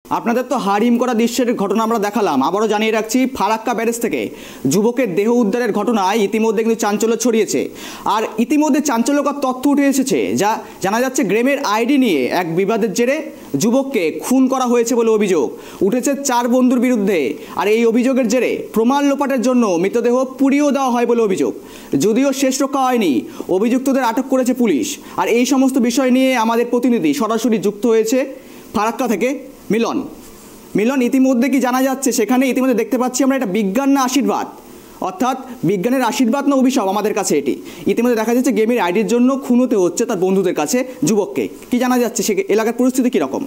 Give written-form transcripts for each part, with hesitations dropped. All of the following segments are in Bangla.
আপনাদের তো হারিম করা দৃশ্যের ঘটনা আমরা দেখালাম, আবারও জানিয়ে রাখছি ফারাক্কা ব্যারেজ থেকে যুবকের দেহ উদ্ধারের ঘটনায় ইতিমধ্যে কিন্তু চাঞ্চল্য ছড়িয়েছে। আর ইতিমধ্যে চাঞ্চল্যকর তথ্য উঠে এসেছে, যা জানা যাচ্ছে গ্রামের আইডি নিয়ে এক বিবাদের জেরে যুবককে খুন করা হয়েছে বলে অভিযোগ উঠেছে 4 বন্ধুর বিরুদ্ধে। আর এই অভিযোগের জেরে প্রমাণ লোপাটের জন্য মৃতদেহ পুড়িয়েও দেওয়া হয় বলে অভিযোগ। যদিও শেষ রক্ষা হয়নি, অভিযুক্তদের আটক করেছে পুলিশ। আর এই সমস্ত বিষয় নিয়ে আমাদের প্রতিনিধি সরাসরি যুক্ত হয়েছে ফারাক্কা থেকে মিলন। ইতিমধ্যে কি জানা যাচ্ছে সেখানে? ইতিমধ্যে দেখতে পাচ্ছি আমরা এটা বিজ্ঞান না আশীর্বাদ, অর্থাৎ বিজ্ঞানের আশীর্বাদ না অভিশাপ আমাদের কাছে এটি। ইতিমধ্যে দেখা যাচ্ছে গেমের আইডির জন্য খুন হতে হচ্ছে তার বন্ধুদের কাছে যুবককে। কি জানা যাচ্ছে সে এলাকার পরিস্থিতি কীরকম?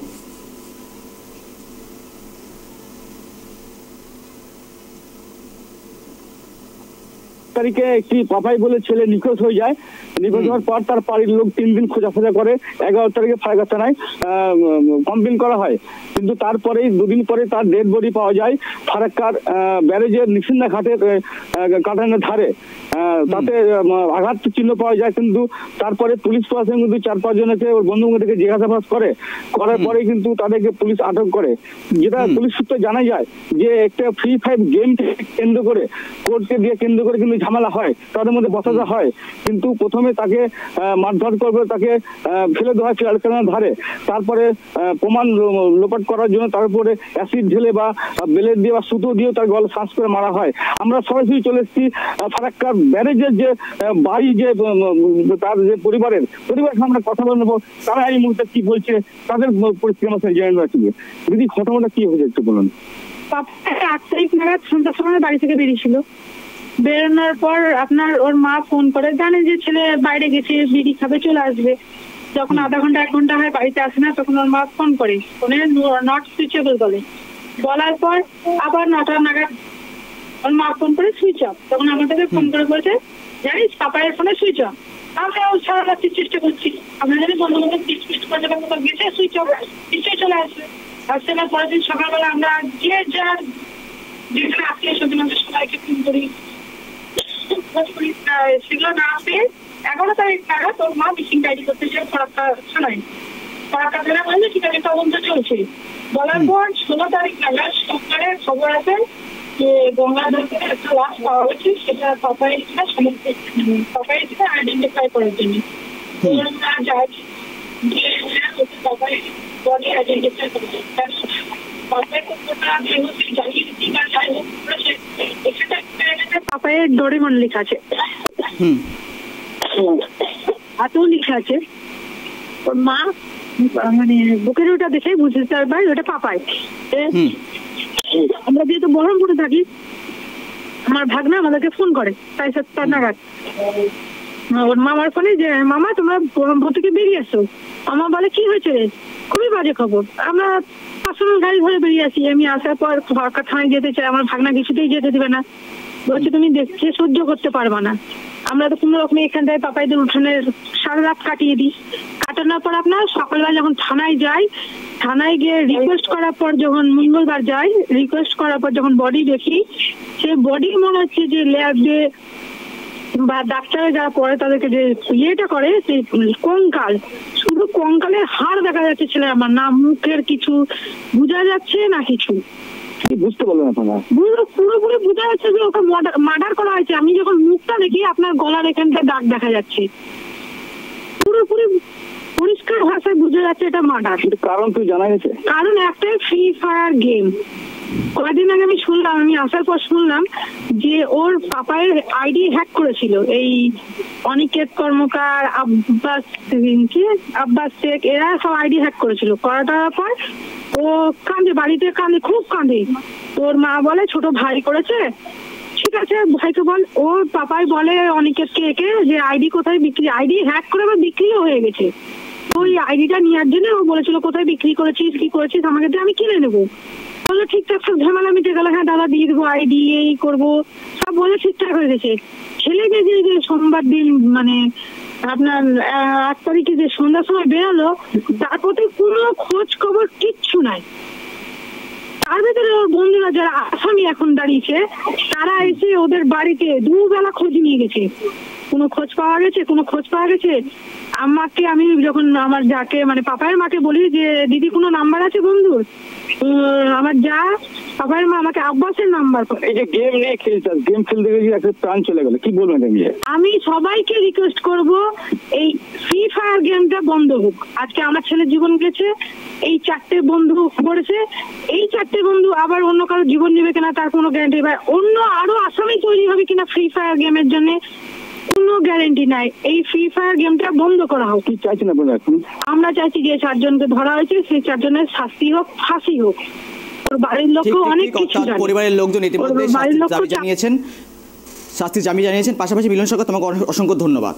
তারিখে একটি পাপাই বলে ছেলে নিখোঁজ হয়ে যায়। নিখোঁজ হওয়ার পর তার বাড়ির লোক 3 দিন খোঁজাখোঁজা করে। 11 তারিখে ফারাক্কা থানায় কমপ্লেন করা হয়, কিন্তু তারপরেই 2 দিন পরে তার ডেড বডি পাওয়া যায় ফারাক্কার ব্যারেজের নিশিন্দা ঘাটের কাটানোর ধারে। তাতে আঘাত চিহ্ন পাওয়া যায়, কিন্তু তারপরে পুলিশ প্রশাসন কিন্তু 4-5 জনকে ওর বন্ধু থেকে জিজ্ঞাসাবাদ করার পরে কিন্তু তাদেরকে পুলিশ আটক করে। যেটা পুলিশ সূত্রে জানা যায় যে একটা ফ্রি ফায়ার গেম কেন্দ্র করে, কোর্টকে দিয়ে কেন্দ্র করে কিন্তু ঝামেলা হয়, তাদের মধ্যে বসাতে হয়। কিন্তু প্রথমে তাকে মারধর করবে, তাকে ফেলে দেওয়া হয় ফিলালকানার ধারে। তারপরে প্রমাণ লোপাট করার জন্য তারপরে অ্যাসিড ঢেলে বা বেলেট দিয়ে বা সুতো দিয়েও তার গলা শ্বাস করে মারা হয়। আমরা সরাসরি চলে এসেছি ফারাক্কার ব্যারেজের যে বাড়ি, যে তার যে পরিবারের আমরা কথা বলবো, তারা এই মুহূর্তে কি বলছে, তাদের পরিস্থিতি আমার সাথে জয়েন রাখবে। দিদি, ঘটনাটা কি হয়েছে একটু বলুন। 8 তারিখ নাগাদ সন্ধ্যার সময় বাড়ি থেকে বেরিয়েছিল। বেরোনোর পর আপনার ওর মা ফোন করে, জানে যে ছেলে বাইরে গেছে, বিড়ি খাবে, চলে আসবে। যখন আধা ঘন্টা 1 ঘন্টা হয় বাড়িতে আসে না, তখন ওর মা ফোন করে, ফোনে নট সুইচেবল বলার পর আবার 9টা নাগাদ ওর মা ফোন করে সুইচ অফ। তখন আমাদেরকে ফোন করে বলছে, জানিস পাপায়ের ফোনে সুইচ অফ। আমরাও সারা রাত্রি চেষ্টা করছি, আমরা জানি বন্ধু বান্ধব গেছে, সুইচ অফ, নিশ্চয়ই চলে আসবে। আসছে না। পরের দিন সকালবেলা আমরা যে যার যেখানে আত্মীয় স্বজন সবাইকে ফোন করি, সেগুলো না পেয়ে 11 তারিখ নাগাদ ওর মা মিসিং ডায়েরি করতে চায় ফারাক্কা থানায়। ফারাক্কা থানায় বললে ঠিক আছে, তদন্ত চলছে। বলার পর 16 তারিখ নাগাদ সরকারে খবর আছে যে গঙ্গাধর থেকে একটা লাশ পাওয়া গেছে, সেটা পাপাই আইডেন্টিফাই করার জন্য যায় পাপাই বডি আইডেন্টিফাই করছে। পাপায়ের ডোরেমন লেখা আছে, হাতেও লেখা আছে। ওর মা মানে বুকের ওটা দেখে বুঝতে পারবে ওটা পাপাই। আমরা যেহেতু বহরমপুরে থাকি, আমার ভাগনা আমাদেরকে ফোন করে 7:30 নাগাদ ওর মামার ফোনে, যে মামা তোমরা বহরমপুর থেকে বেরিয়ে আসো। মামা বলে কি হয়েছে? খুবই বাজে খবর। আমরা পার্সোনাল গাড়ি ধরে বেরিয়ে আসি। আমি আসার পর ফারাক্কা থানায় যেতে চাই, আমার ভাগনা কিছুতেই যেতে দিবে না, বলছে তুমি দেখছে সহ্য করতে পারবা না। আমরা তো কোনো রকম এখান থেকে পাপাইদের উঠানের সারা রাত কাটিয়ে দিই। কাটানোর পর আপনার সকালবেলা যখন থানায় যাই, থানায় গিয়ে রিকোয়েস্ট করার পর, যখন মঙ্গলবার যাই, রিকোয়েস্ট করার পর যখন বডি দেখি, সে বডি মনে হচ্ছে যে ল্যাবে বা ডাক্তারে যারা পড়ে তাদেরকে যে ইয়েটা করে, সেই কঙ্কাল, শুধু কঙ্কালের হাড় দেখা যাচ্ছে ছেলে আমার, না মুখের কিছু বোঝা যাচ্ছে না কিছু বুঝতে পারলাম আপনারা। পুরোপুরি বোঝা যাচ্ছে যে ওকে মার্ডার করা হয়েছে। আমি যখন মুখটা দেখি, আপনার গলার এখানটা দাগ দেখা যাচ্ছে, পুরোপুরি পরিষ্কার ভাষায় বোঝা যাচ্ছে এটা মার্ডার। কারণ কি জানা গেছে? কারণ একটাই ফ্রি ফায়ার গেম। কয়েকদিন আগে আমি শুনলাম, আমি আসার পর শুনলাম যে ওর পাপায়ের আইডি হ্যাক করেছিল এই অনিকেত কর্মকার, আব্বাস শেখ, এরা সব আইডি হ্যাক করেছিল। করাটার পর ও কাঁদে, বাড়িতে কাঁদে, খুব কাঁদে। তোর মা বলে ছোট ভাই করেছে, ঠিক আছে ভাইকে বল। ওর পাপাই বলে অনিকেতকে একে যে আইডি কোথায় বিক্রি, আইডি হ্যাক করে আবার বিক্রিও হয়ে গেছে। ওই আইডিটা নেওয়ার জন্য ও বলেছিল কোথায় বিক্রি করেছিস, কি করেছিস, আমাকে দিয়ে আমি কিনে নেবো। বললো ঠিকঠাক, সব ঝামেলা মিটে গেল, হ্যাঁ দাদা দিয়ে দেবো, আইডি এই করবো, সব বলে ঠিকঠাক হয়ে গেছে। ছেলেকে যে সোমবার দিন মানে আপনার 8 তারিখে যে সন্ধ্যার সময় বেরোলো, তার প্রতি কোনো খোঁজ খবর কিচ্ছু নাই। তার ভেতরে ওর বন্ধুরা যারা আসামি এখন দাঁড়িয়েছে, তারা এসে ওদের বাড়িতে 2 বেলা খোঁজ নিয়ে গেছে, কোনো খোঁজ পাওয়া গেছে। আমাকে আমি যখন আমার যাকে মানে পাপায়ের মাকে বলি যে দিদি কোনো নাম্বার আছে বন্ধুর, আমার যা পাপায়ের মা আমাকে আব্বাসের নাম্বার। এই যে গেম নিয়ে খেলছে, গেম খেলতে গিয়ে একটা প্রাণ চলে গেল, কি বলবেন এটা নিয়ে? আমি সবাইকে রিকোয়েস্ট করব এই ফ্রি ফায়ার গেমটা বন্ধ হোক। আজকে আমার ছেলের জীবন গেছে, এই 4টে বন্ধু পড়েছে, এই 4টে বন্ধু আবার অন্য কারো জীবন নেবে কিনা তার কোনো গ্যারান্টি, বা অন্য আরো আসামি তৈরি হবে কিনা ফ্রি ফায়ার গেমের জন্য কোনো গ্যারান্টি নাই। এই ফ্রি ফায়ার গেমটা বন্ধ করা হোক। কি চাইছেন আপনারা এখন? আমরা চাইছি যে 4 জনকে ধরা হয়েছে সেই 4 জনের শাস্তি হোক, ফাঁসি হোক। ওর বাড়ির লোক অনেক কিছু জানে, পরিবারের লোকজন ইতিমধ্যে শাস্তির দাবি জানিয়েছেন। পাশাপাশি মিলন সরকার, তোমাকে অসংখ্য ধন্যবাদ।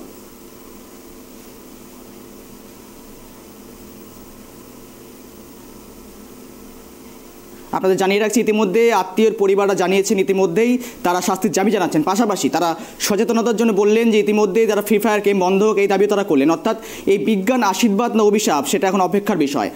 আপনাদের জানিয়ে রাখছি ইতিমধ্যে আত্মীয়র পরিবাররা জানিয়েছেন ইতিমধ্যেই তারা শাস্তির দাবি জানাচ্ছেন। পাশাপাশি তারা সচেতনতার জন্য বললেন যে ইতিমধ্যে যারা ফ্রি ফায়ার গেম বন্ধ হোক এই দাবি তারা করলেন। অর্থাৎ এই বিজ্ঞান আশীর্বাদ না অভিশাপ সেটা এখন অপেক্ষার বিষয়।